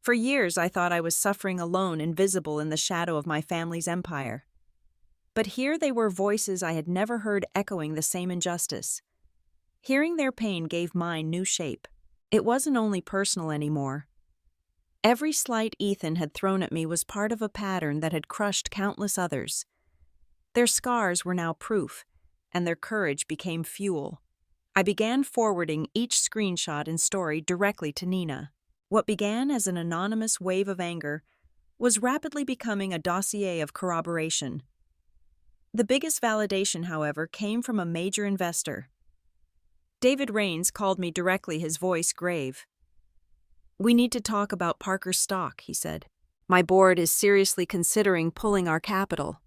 For years, I thought I was suffering alone, invisible in the shadow of my family's empire. But here they were, voices I had never heard echoing the same injustice. Hearing their pain gave mine new shape. It wasn't only personal anymore. Every slight Ethan had thrown at me was part of a pattern that had crushed countless others. Their scars were now proof, and their courage became fuel. I began forwarding each screenshot and story directly to Nina. What began as an anonymous wave of anger was rapidly becoming a dossier of corroboration. The biggest validation, however, came from a major investor. David Rains called me directly, his voice grave. "We need to talk about Parker's stock," he said. "My board is seriously considering pulling our capital.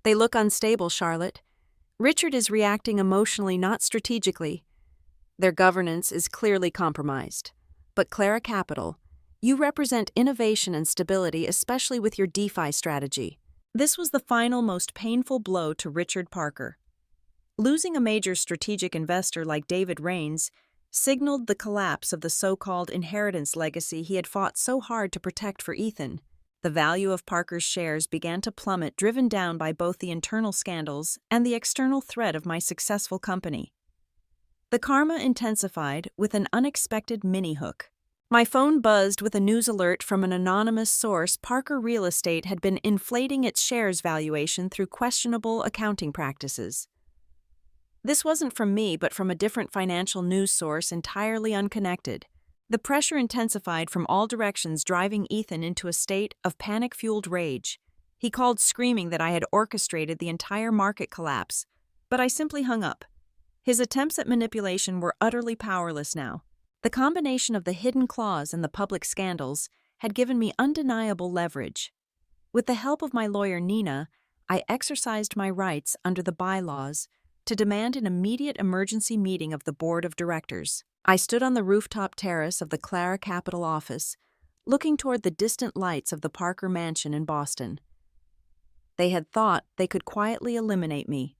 They look unstable, Charlotte. Richard is reacting emotionally, not strategically. Their governance is clearly compromised. But Clara Capital, you represent innovation and stability, especially with your DeFi strategy." This was the final, most painful blow to Richard Parker. Losing a major strategic investor like David Rains signaled the collapse of the so-called inheritance legacy he had fought so hard to protect for Ethan. The value of Parker's shares began to plummet, driven down by both the internal scandals and the external threat of my successful company. The karma intensified with an unexpected mini-hook. My phone buzzed with a news alert from an anonymous source. Parker Real Estate had been inflating its shares valuation through questionable accounting practices. This wasn't from me, but from a different financial news source entirely unconnected. The pressure intensified from all directions, driving Ethan into a state of panic-fueled rage. He called, screaming that I had orchestrated the entire market collapse, but I simply hung up. His attempts at manipulation were utterly powerless now. The combination of the hidden clause and the public scandals had given me undeniable leverage. With the help of my lawyer Nina, I exercised my rights under the bylaws to demand an immediate emergency meeting of the board of directors. I stood on the rooftop terrace of the Clara Capital office, looking toward the distant lights of the Parker mansion in Boston. They had thought they could quietly eliminate me.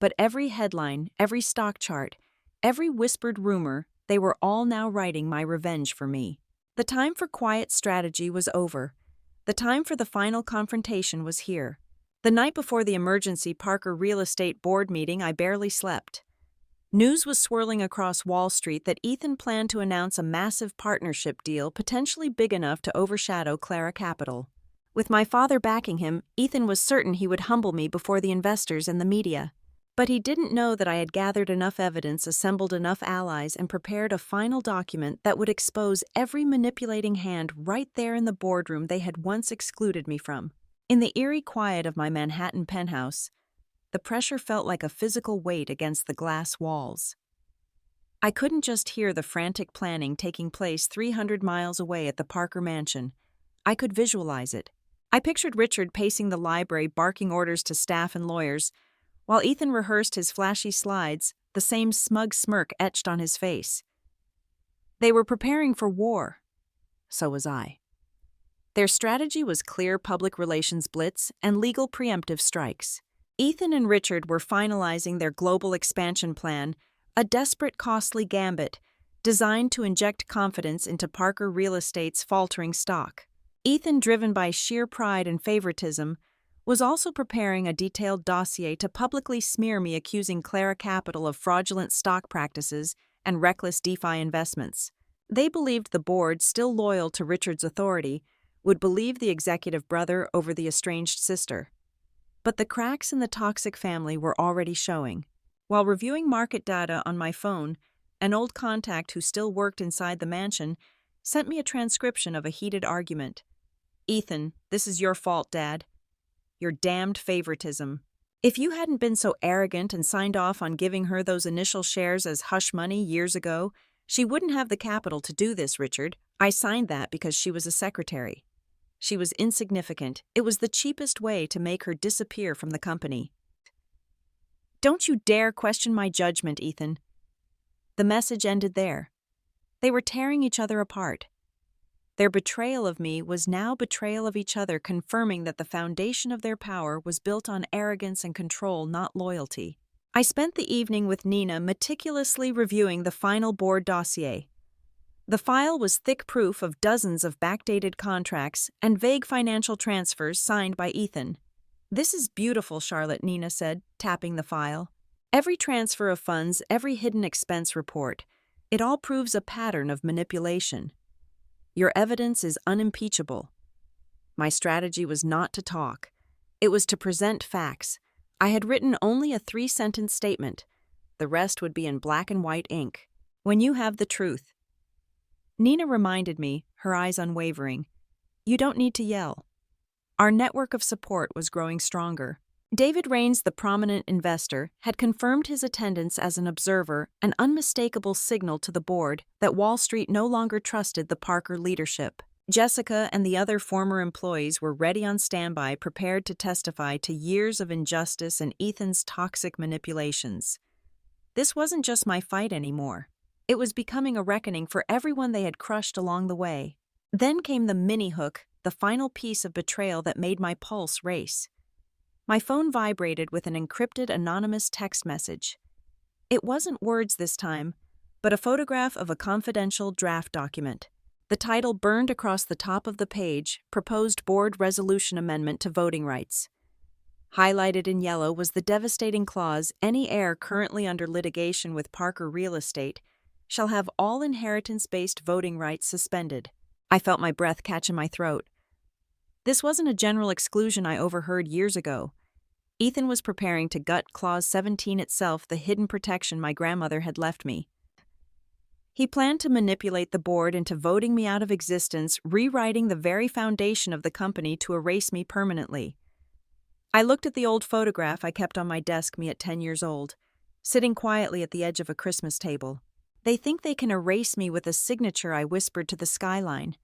But every headline, every stock chart, every whispered rumor, they were all now writing my revenge for me. The time for quiet strategy was over. The time for the final confrontation was here. The night before the emergency Parker Real Estate board meeting, I barely slept. News was swirling across Wall Street that Ethan planned to announce a massive partnership deal, potentially big enough to overshadow Clara Capital. With my father backing him, Ethan was certain he would humble me before the investors and the media. But he didn't know that I had gathered enough evidence, assembled enough allies, and prepared a final document that would expose every manipulating hand right there in the boardroom they had once excluded me from. In the eerie quiet of my Manhattan penthouse, the pressure felt like a physical weight against the glass walls. I couldn't just hear the frantic planning taking place 300 miles away at the Parker mansion. I could visualize it. I pictured Richard pacing the library, barking orders to staff and lawyers, while Ethan rehearsed his flashy slides, the same smug smirk etched on his face. They were preparing for war. So was I. Their strategy was clear: public relations blitz and legal preemptive strikes. Ethan and Richard were finalizing their global expansion plan, a desperate, costly gambit designed to inject confidence into Parker Real Estate's faltering stock. Ethan, driven by sheer pride and favoritism, was also preparing a detailed dossier to publicly smear me, accusing Clara Capital of fraudulent stock practices and reckless DeFi investments. They believed the board, still loyal to Richard's authority, would believe the executive brother over the estranged sister. But the cracks in the toxic family were already showing. While reviewing market data on my phone, an old contact who still worked inside the mansion sent me a transcription of a heated argument. "Ethan, this is your fault, Dad. Your damned favoritism. If you hadn't been so arrogant and signed off on giving her those initial shares as hush money years ago, She wouldn't have the capital to do this, Richard. I signed that because she was a secretary. She was insignificant. It was the cheapest way to make her disappear from the company. Don't you dare question my judgment, Ethan. The message ended there. They were tearing each other apart. Their betrayal of me was now betrayal of each other, confirming that the foundation of their power was built on arrogance and control, not loyalty. I spent the evening with Nina meticulously reviewing the final board dossier. The file was thick proof of dozens of backdated contracts and vague financial transfers signed by Ethan. "This is beautiful, Charlotte," Nina said, tapping the file. "Every transfer of funds, every hidden expense report, it all proves a pattern of manipulation. Your evidence is unimpeachable." My strategy was not to talk. It was to present facts. I had written only a 3-sentence statement. The rest would be in black and white ink. "When you have the truth." Nina reminded me, her eyes unwavering. "You don't need to yell." Our network of support was growing stronger. David Raines, the prominent investor, had confirmed his attendance as an observer, an unmistakable signal to the board that Wall Street no longer trusted the Parker leadership. Jessica and the other former employees were ready on standby, prepared to testify to years of injustice and Ethan's toxic manipulations. This wasn't just my fight anymore. It was becoming a reckoning for everyone they had crushed along the way. Then came the mini-hook, the final piece of betrayal that made my pulse race. My phone vibrated with an encrypted anonymous text message. It wasn't words this time, but a photograph of a confidential draft document. The title burned across the top of the page, "Proposed Board Resolution Amendment to Voting Rights." Highlighted in yellow was the devastating clause, "Any heir currently under litigation with Parker Real Estate shall have all inheritance-based voting rights suspended." I felt my breath catch in my throat. This wasn't a general exclusion I overheard years ago. Ethan was preparing to gut Clause 17 itself, the hidden protection my grandmother had left me. He planned to manipulate the board into voting me out of existence, rewriting the very foundation of the company to erase me permanently. I looked at the old photograph I kept on my desk, me at 10 years old, sitting quietly at the edge of a Christmas table. "They think they can erase me with a signature," I whispered to the skyline.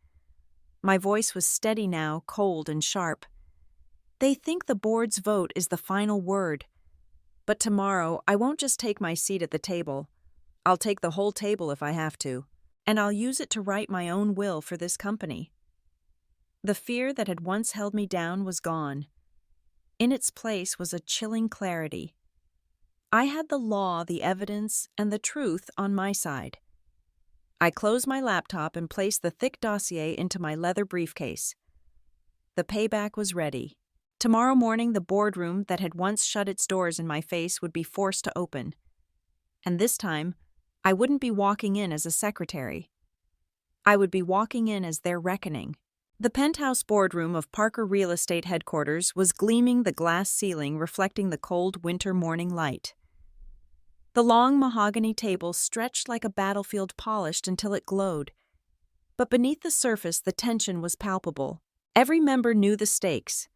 My voice was steady now, cold and sharp. "They think the board's vote is the final word. But tomorrow, I won't just take my seat at the table. I'll take the whole table if I have to, and I'll use it to write my own will for this company." The fear that had once held me down was gone. In its place was a chilling clarity. I had the law, the evidence, and the truth on my side. I closed my laptop and placed the thick dossier into my leather briefcase. The payback was ready. Tomorrow morning, the boardroom that had once shut its doors in my face would be forced to open. And this time, I wouldn't be walking in as a secretary. I would be walking in as their reckoning. The penthouse boardroom of Parker Real Estate headquarters was gleaming, the glass ceiling reflecting the cold winter morning light. The long mahogany table stretched like a battlefield, polished until it glowed. But beneath the surface, the tension was palpable. Every member knew the stakes: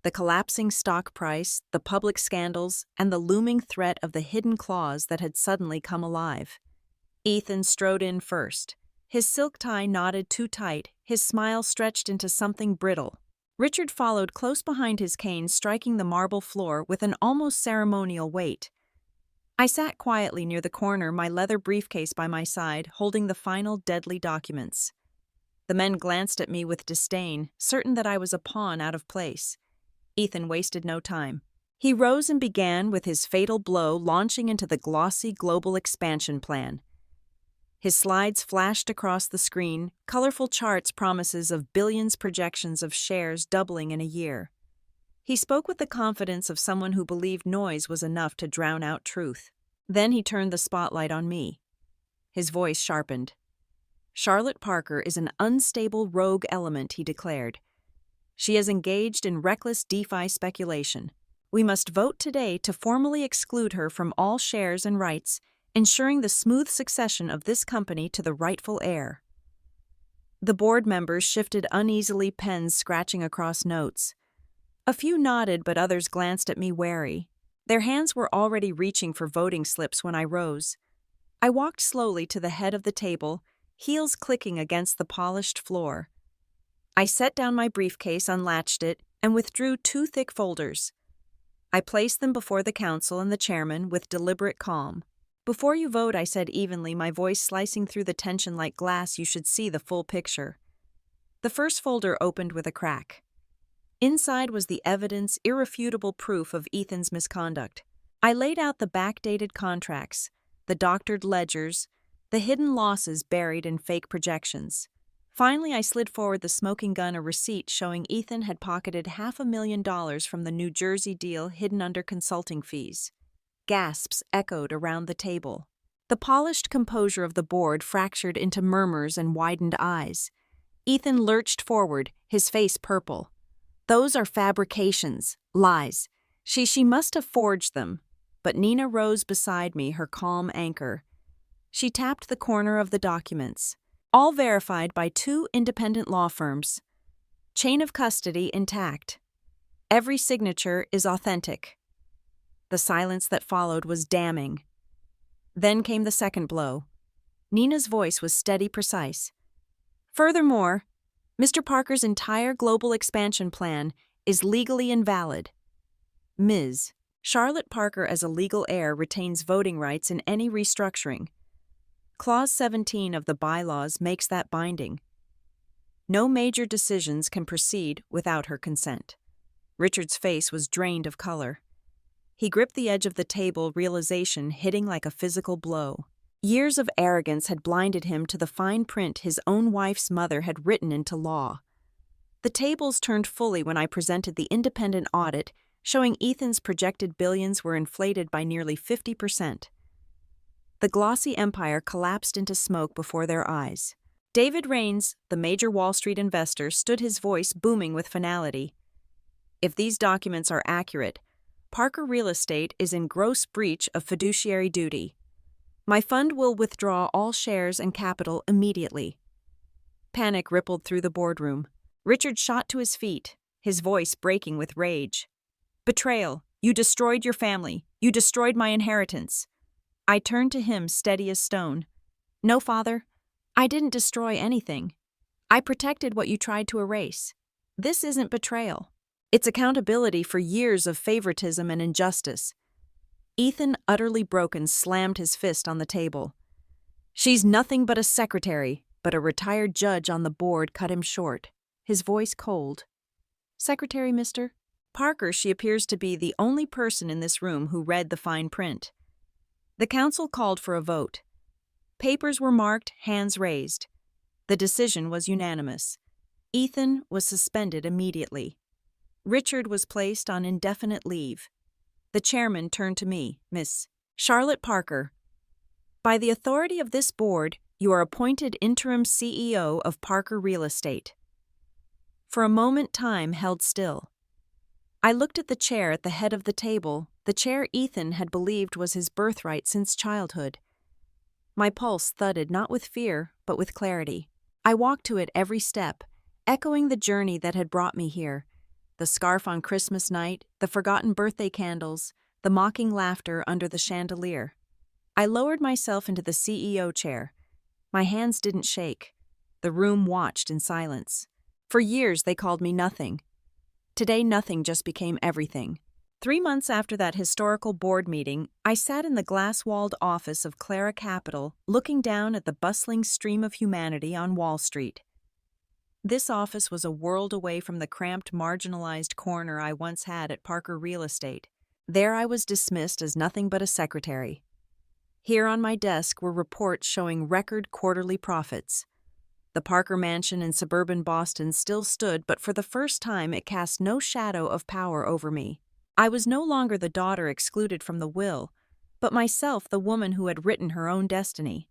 the collapsing stock price, the public scandals, and the looming threat of the hidden clause that had suddenly come alive. Ethan strode in first. His silk tie knotted too tight, his smile stretched into something brittle. Richard followed close behind, his cane striking the marble floor with an almost ceremonial weight. I sat quietly near the corner, my leather briefcase by my side, holding the final deadly documents. The men glanced at me with disdain, certain that I was a pawn out of place. Ethan wasted no time. He rose and began with his fatal blow, launching into the glossy global expansion plan. His slides flashed across the screen, colorful charts, promises of billions, projections of shares doubling in a year. He spoke with the confidence of someone who believed noise was enough to drown out truth. Then he turned the spotlight on me. His voice sharpened. "Charlotte Parker is an unstable rogue element," he declared. "She is engaged in reckless DeFi speculation. We must vote today to formally exclude her from all shares and rights, ensuring the smooth succession of this company to the rightful heir." The board members shifted uneasily, pens scratching across notes. A few nodded, but others glanced at me wary. Their hands were already reaching for voting slips when I rose. I walked slowly to the head of the table, heels clicking against the polished floor. I set down my briefcase, unlatched it, and withdrew 2 thick folders. I placed them before the counsel and the chairman with deliberate calm. "Before you vote," I said evenly, my voice slicing through the tension like glass. "You should see the full picture." The first folder opened with a crack. Inside was the evidence, irrefutable proof of Ethan's misconduct. I laid out the backdated contracts, the doctored ledgers, the hidden losses buried in fake projections. Finally, I slid forward the smoking gun, a receipt showing Ethan had pocketed $500,000 from the New Jersey deal hidden under consulting fees. Gasps echoed around the table. The polished composure of the board fractured into murmurs and widened eyes. Ethan lurched forward, his face purple. "Those are fabrications, lies. She must have forged them." But Nina rose beside me, her calm anchor. She tapped the corner of the documents. "All verified by 2 independent law firms. Chain of custody intact. Every signature is authentic." The silence that followed was damning. Then came the second blow. Nina's voice was steady, precise. "Furthermore, Mr. Parker's entire global expansion plan is legally invalid. Ms. Charlotte Parker, as a legal heir, retains voting rights in any restructuring. Clause 17 of the bylaws makes that binding. No major decisions can proceed without her consent." Richard's face was drained of color. He gripped the edge of the table, realization hitting like a physical blow. Years of arrogance had blinded him to the fine print his own wife's mother had written into law. The tables turned fully when I presented the independent audit, showing Ethan's projected billions were inflated by nearly 50%. The glossy empire collapsed into smoke before their eyes. David Raines, the major Wall Street investor, stood, his voice booming with finality. "If these documents are accurate, Parker Real Estate is in gross breach of fiduciary duty. My fund will withdraw all shares and capital immediately." Panic rippled through the boardroom. Richard shot to his feet, his voice breaking with rage. "Betrayal. You destroyed your family. You destroyed my inheritance." I turned to him, steady as stone. "No, Father. I didn't destroy anything. I protected what you tried to erase. This isn't betrayal. It's accountability for years of favoritism and injustice." Ethan, utterly broken, slammed his fist on the table. "She's nothing but a secretary," but a retired judge on the board cut him short, his voice cold. "Secretary, Mr. Parker, she appears to be the only person in this room who read the fine print." The council called for a vote. Papers were marked, hands raised. The decision was unanimous. Ethan was suspended immediately. Richard was placed on indefinite leave. The chairman turned to me. "Miss Charlotte Parker, by the authority of this board, you are appointed interim CEO of Parker Real Estate." For a moment, time held still. I looked at the chair at the head of the table, the chair Ethan had believed was his birthright since childhood. My pulse thudded not with fear, but with clarity. I walked to it every step, echoing the journey that had brought me here. The scarf on Christmas night, the forgotten birthday candles, the mocking laughter under the chandelier. I lowered myself into the CEO chair. My hands didn't shake. The room watched in silence. For years they called me nothing. Today nothing just became everything. 3 months after that historical board meeting, I sat in the glass-walled office of Clara Capital, looking down at the bustling stream of humanity on Wall Street. This office was a world away from the cramped, marginalized corner I once had at Parker Real Estate. There I was dismissed as nothing but a secretary. Here on my desk were reports showing record quarterly profits. The Parker mansion in suburban Boston still stood, but for the first time it cast no shadow of power over me. I was no longer the daughter excluded from the will, but myself the woman who had written her own destiny.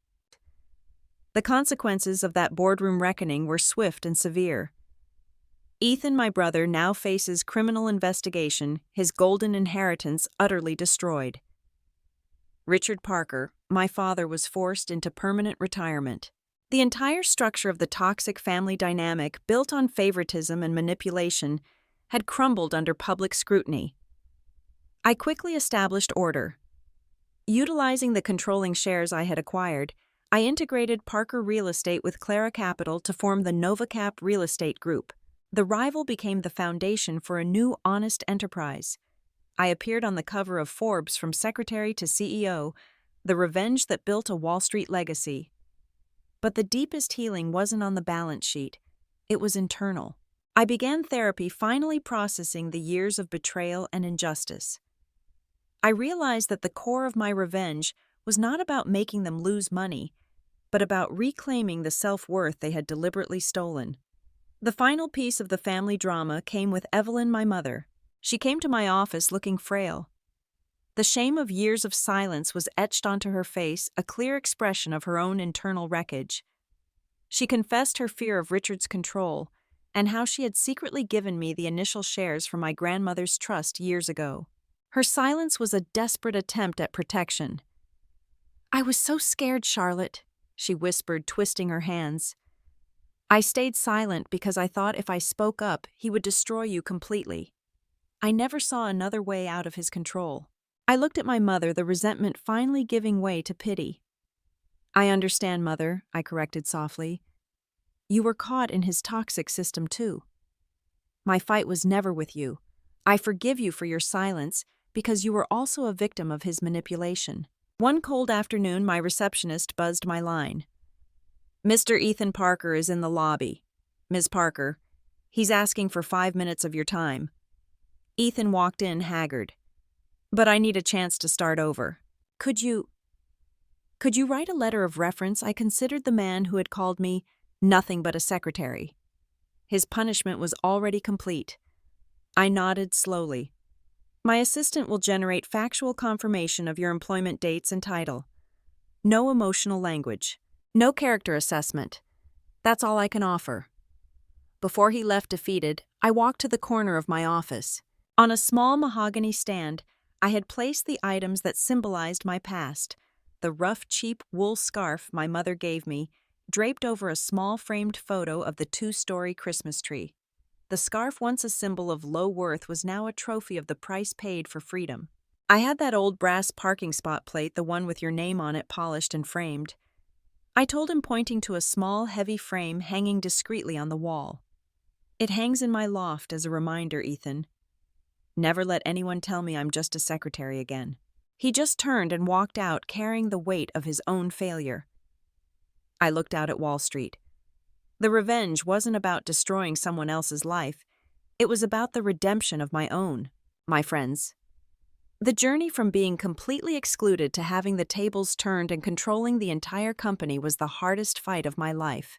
The consequences of that boardroom reckoning were swift and severe. Ethan, my brother, now faces criminal investigation, his golden inheritance utterly destroyed. Richard Parker, my father, was forced into permanent retirement. The entire structure of the toxic family dynamic, built on favoritism and manipulation, had crumbled under public scrutiny. I quickly established order. Utilizing the controlling shares I had acquired, I integrated Parker Real Estate with Clara Capital to form the NovaCap Real Estate Group. The rival became the foundation for a new honest enterprise. I appeared on the cover of Forbes from secretary to CEO, the revenge that built a Wall Street legacy. But the deepest healing wasn't on the balance sheet. It was internal. I began therapy, finally processing the years of betrayal and injustice. I realized that the core of my revenge was not about making them lose money, but about reclaiming the self-worth they had deliberately stolen. The final piece of the family drama came with Evelyn, my mother. She came to my office looking frail. The shame of years of silence was etched onto her face, a clear expression of her own internal wreckage. She confessed her fear of Richard's control and how she had secretly given me the initial shares from my grandmother's trust years ago. Her silence was a desperate attempt at protection. "I was so scared, Charlotte," she whispered, twisting her hands. "I stayed silent because I thought if I spoke up, he would destroy you completely. I never saw another way out of his control." I looked at my mother, the resentment finally giving way to pity. "I understand, Mother," I corrected softly. "You were caught in his toxic system too. My fight was never with you. I forgive you for your silence because you were also a victim of his manipulation." One cold afternoon, my receptionist buzzed my line. "Mr. Ethan Parker is in the lobby. Ms. Parker, he's asking for 5 minutes of your time." Ethan walked in haggard. "But I need a chance to start over. Could you write a letter of reference?" I considered the man who had called me nothing but a secretary. His punishment was already complete. I nodded slowly. "My assistant will generate factual confirmation of your employment dates and title. No emotional language. No character assessment. That's all I can offer." Before he left defeated, I walked to the corner of my office. On a small mahogany stand, I had placed the items that symbolized my past: the rough, cheap wool scarf my mother gave me, draped over a small framed photo of the 2-story Christmas tree. The scarf, once a symbol of low worth, was now a trophy of the price paid for freedom. I had that old brass parking spot plate, the one with your name on it, polished and framed. I told him, pointing to a small, heavy frame hanging discreetly on the wall. "It hangs in my loft as a reminder, Ethan. Never let anyone tell me I'm just a secretary again." He just turned and walked out, carrying the weight of his own failure. I looked out at Wall Street. The revenge wasn't about destroying someone else's life. It was about the redemption of my own, my friends. The journey from being completely excluded to having the tables turned and controlling the entire company was the hardest fight of my life.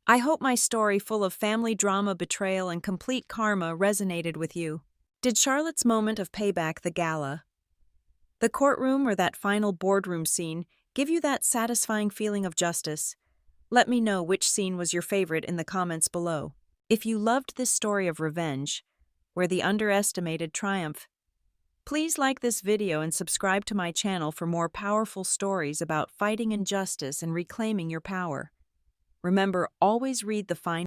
I hope my story, full of family drama, betrayal, and complete karma, resonated with you. Did Charlotte's moment of payback, the gala, the courtroom, or that final boardroom scene give you that satisfying feeling of justice? Let me know which scene was your favorite in the comments below. If you loved this story of revenge, where the underestimated triumph, please like this video and subscribe to my channel for more powerful stories about fighting injustice and reclaiming your power. Remember, always read the fine